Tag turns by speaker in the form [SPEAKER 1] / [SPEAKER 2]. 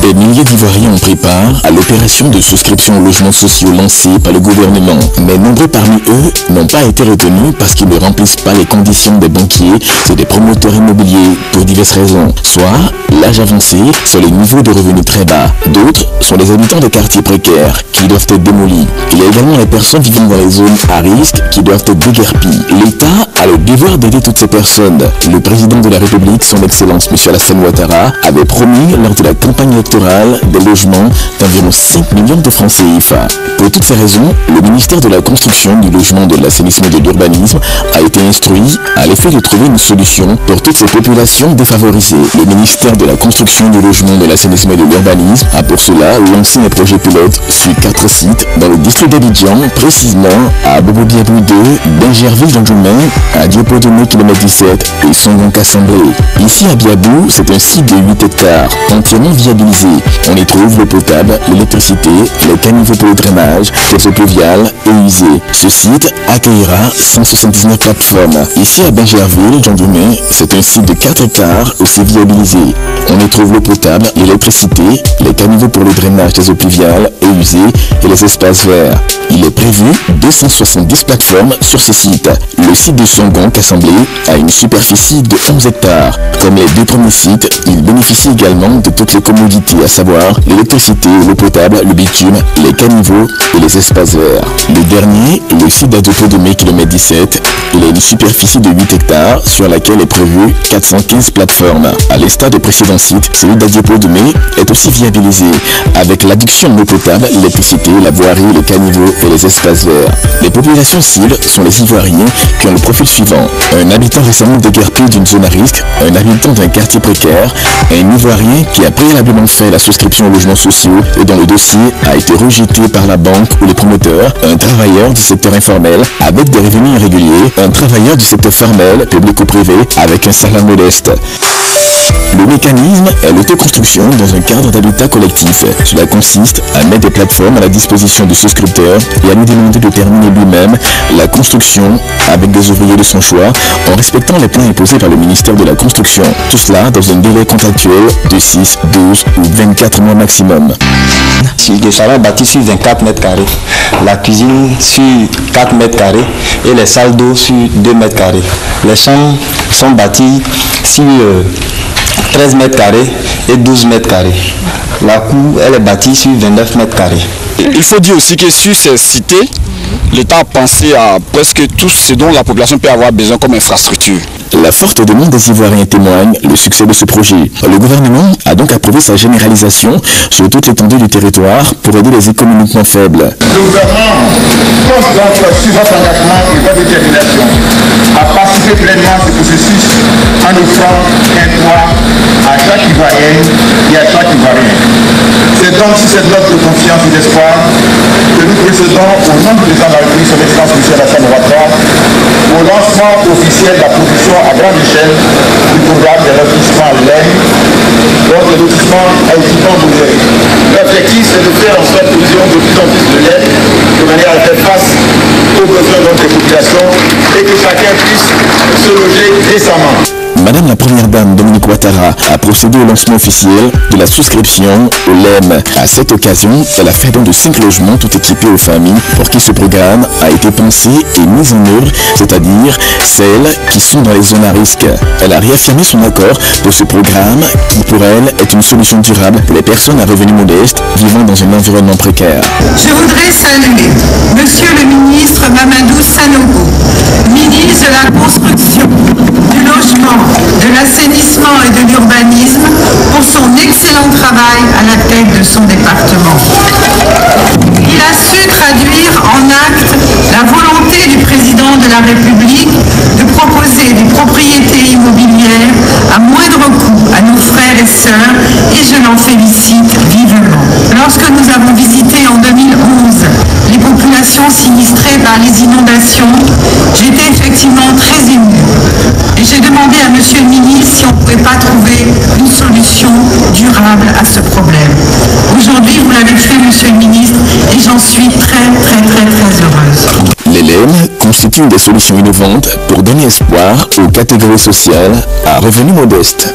[SPEAKER 1] Des milliers d'Ivoiriens ont pris part à l'opération de souscription aux logements sociaux lancée par le gouvernement. Mais nombreux parmi eux n'ont pas été retenus parce qu'ils ne remplissent pas les conditions des banquiers et des promoteurs immobiliers pour diverses raisons. Soit l'âge avancé, soit les niveaux de revenus très bas. D'autres sont les habitants des quartiers précaires qui doivent être démolis. Il y a également les personnes vivant dans les zones à risque qui doivent être déguerpies. L'État a le devoir d'aider toutes ces personnes. Le président de la République, son Excellence M. Alassane Ouattara, avait promis lors de la campagne électorale des logements d'environ 5 millions de francs CFA. Pour toutes ces raisons, le ministère de la Construction, du Logement, de l'Assainissement et de l'Urbanisme a été instruit à l'effet de trouver une solution pour toutes ces populations défavorisées. Le ministère de la Construction, du Logement, de l'Assainissement et de l'Urbanisme a pour cela lancé un projet pilote sur 4 sites dans le district d'Abidjan, précisément à Bobo-Biabou 2, Benjerville dans Djoumen, à Diopodomé km 17 et Songon-Kassamblé. Ici à Biabou, c'est un site de 8 hectares entièrement viabilisé. On y trouve l'eau potable, l'électricité, les caniveaux pour le drainage, les eaux pluviales et usées. Ce site accueillera 179 plateformes. Ici à Benjerville, Jean Dumais, c'est un site de 4 hectares aussi viabilisé. On y trouve l'eau potable, l'électricité, les caniveaux pour le drainage des eaux pluviales et usées et les espaces verts. Il est prévu 270 plateformes sur ces sites. Le site de Songon-Kassamblé a une superficie de 11 hectares. Comme les 2 premiers sites, il bénéficie également de toutes les commodités, à savoir l'électricité, l'eau potable, le bitume, les caniveaux et les espaces verts. Le dernier, le site d'Adiopodomé km 17, il a une superficie de 8 hectares sur laquelle est prévu 415 plateformes. À l'instar des précédents sites, celui d'Adiopodomé est aussi viabilisé avec l'adduction de l'eau potable, l'électricité, la voirie, les caniveaux et les espaces verts. Les populations cibles sont les Ivoiriens qui ont le profil suivant: un habitant récemment déguerpi d'une zone à risque, un habitant d'un quartier précaire, un Ivoirien qui a préalablement fait la souscription aux logements sociaux et dont le dossier a été rejeté par la banque ou les promoteurs, un travailleur du secteur informel avec des revenus irréguliers, un travailleur du secteur formel, public ou privé, avec un salaire modeste. Le mécanisme est l'autoconstruction dans un cadre d'habitat collectif. Cela consiste à mettre des plateformes à la disposition du souscripteur et à lui demander de terminer lui-même la construction avec des ouvriers de son choix en respectant les plans imposés par le ministère de la Construction. Tout cela dans un délai contractuel de 6, 12 ou 24 mois maximum.
[SPEAKER 2] Le salon bâti sur 24 mètres carrés, la cuisine sur 4 mètres carrés et les salles d'eau sur 2 mètres carrés. Les chambres sont bâties sur 13 mètres carrés et 12 mètres carrés. La cour, elle est bâtie sur 29 mètres carrés.
[SPEAKER 3] Il faut dire aussi que sur ces cités, l'État a pensé à presque tout ce dont la population peut avoir besoin comme infrastructure.
[SPEAKER 1] La forte demande des Ivoiriens témoigne le succès de ce projet. Le gouvernement a donc approuvé sa généralisation sur toute l'étendue du territoire pour aider les économiquement faibles.
[SPEAKER 4] Le gouvernement compte donc sur votre engagement et votre détermination à participer pleinement à ce processus en offrant un toit à chaque Ivoirienne et à chaque Ivoirien. C'est donc sur cette note de confiance et d'espoir que nous procédons au nom du président de la République, son Excellence M. Alassane Ouattara, au lancement officiel de la production à grande échelle du programme de lotissement LEM, donc le lotissement à équipement modéré. L'objectif, c'est de faire en sorte que nous ayons de plus en plus de LEM de manière à faire face aux besoins de notre population et que chacun puisse se loger décemment.
[SPEAKER 1] Madame la Première Dame Dominique Ouattara a procédé au lancement officiel de la souscription au LEM. À cette occasion, elle a fait don de 5 logements tout équipés aux familles pour qui ce programme a été pensé et mis en œuvre, c'est-à-dire celles qui sont dans les zones à risque. Elle a réaffirmé son accord pour ce programme qui pour elle est une solution durable pour les personnes à revenus modestes vivant dans un environnement précaire.
[SPEAKER 5] Je voudrais saluer Monsieur le ministre Mamadou Sanogo, ministre de la Construction, du Logement, de l'Assainissement et de l'Urbanisme, pour son excellent travail à la tête de son département. Il a su traduire en actes la volonté du président de la République de proposer des propriétés immobilières à moindre coût à nos frères et sœurs, et je l'en félicite vivement. Lorsque nous avons visité en 2011 les populations sinistrées par les inondations, j'étais effectivement très émue. Et j'ai demandé à Monsieur le ministre si on ne pouvait pas trouver une solution durable à ce problème. Aujourd'hui, vous l'avez fait, Monsieur le ministre, et j'en suis très heureuse.
[SPEAKER 1] Les LEM constituent des solutions innovantes pour donner espoir aux catégories sociales à revenus modestes.